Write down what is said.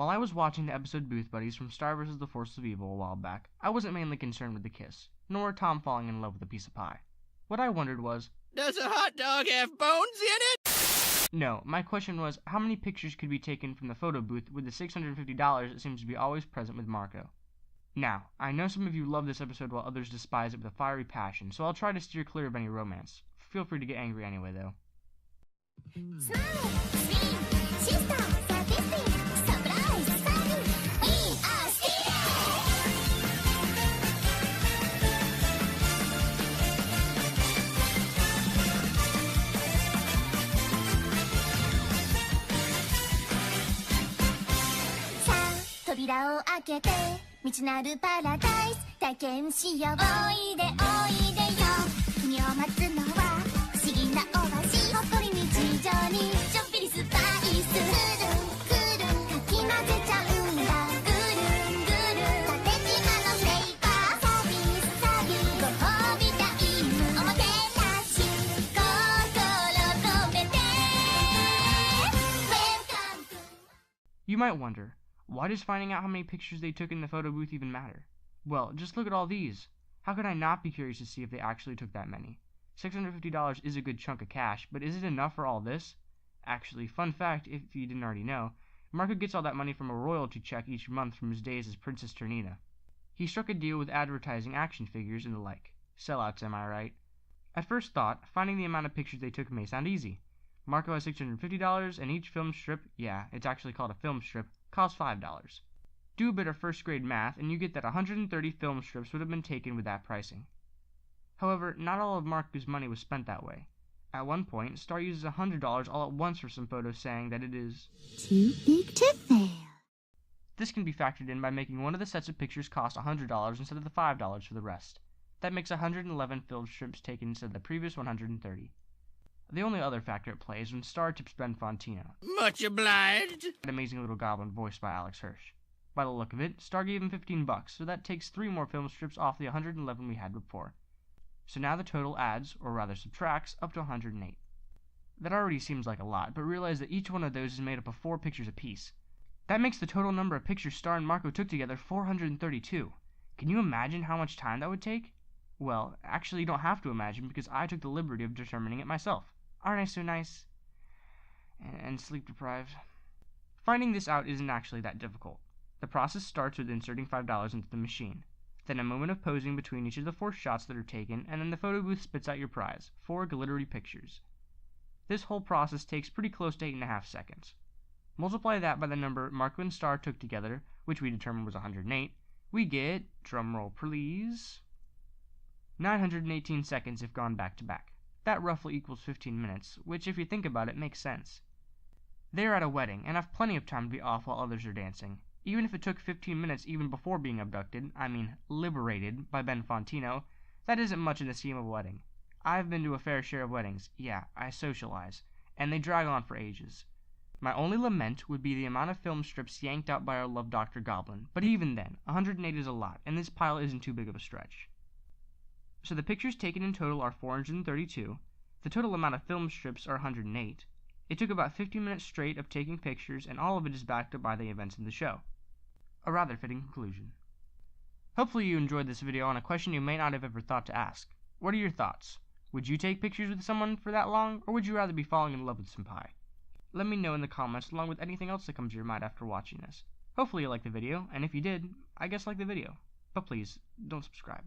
While I was watching the episode Booth Buddies from Star vs. the Force of Evil a while back, I wasn't mainly concerned with the kiss, nor Tom falling in love with a piece of pie. What I wondered was, does a hot dog have bones in it? No, my question was, how many pictures could be taken from the photo booth with the $650 that seems to be always present with Marco? Now, I know some of you love this episode while others despise it with a fiery passion, so I'll try to steer clear of any romance. Feel free to get angry anyway, though. You might wonder, why does finding out how many pictures they took in the photo booth even matter? Well, just look at all these. How could I not be curious to see if they actually took that many? $650 is a good chunk of cash, but is it enough for all this? Actually, fun fact, if you didn't already know, Marco gets all that money from a royalty check each month from his days as Princess Ternina. He struck a deal with advertising action figures and the like. Sellouts, am I right? At first thought, finding the amount of pictures they took may sound easy. Marco has $650, and each film strip, yeah, it's actually called a film strip, costs $5. Do a bit of first grade math, and you get that 130 film strips would have been taken with that pricing. However, not all of Marco's money was spent that way. At one point, Star uses $100 all at once for some photos, saying that it is too big to fail. This can be factored in by making one of the sets of pictures cost $100 instead of the $5 for the rest. That makes 111 film strips taken instead of the previous 130. The only other factor at play is when Star tips Ben Fantino. Much obliged. An amazing little goblin voiced by Alex Hirsch. By the look of it, Star gave him $15, so that takes 3 more film strips off the 111 we had before. So now the total adds, or rather subtracts, up to 108. That already seems like a lot, but realize that each one of those is made up of 4 pictures apiece. That makes the total number of pictures Star and Marco took together 432. Can you imagine how much time that would take? Well, actually you don't have to imagine because I took the liberty of determining it myself. Aren't I so nice? And sleep deprived. Finding this out isn't actually that difficult. The process starts with inserting $5 into the machine, then a moment of posing between each of the 4 shots that are taken, and then the photo booth spits out your prize, 4 glittery pictures. This whole process takes pretty close to 8.5 seconds. Multiply that by the number Marco and Star took together, which we determined was 108, we get, drumroll please, 918 seconds if gone back to back. That roughly equals 15 minutes, which if you think about it makes sense. They are at a wedding, and have plenty of time to be off while others are dancing. Even if it took 15 minutes even before being abducted, liberated, by Ben Fantino, that isn't much in the scheme of a wedding. I've been to a fair share of weddings, yeah, I socialize, and they drag on for ages. My only lament would be the amount of film strips yanked out by our love Dr. Goblin, but even then, 108 is a lot, and this pile isn't too big of a stretch. So the pictures taken in total are 432, the total amount of film strips are 108. It took about 50 minutes straight of taking pictures, and all of it is backed up by the events in the show. A rather fitting conclusion. Hopefully you enjoyed this video on a question you may not have ever thought to ask. What are your thoughts? Would you take pictures with someone for that long, or would you rather be falling in love with some pie? Let me know in the comments along with anything else that comes to your mind after watching this. Hopefully you liked the video, and if you did, I guess like the video. But please, don't subscribe.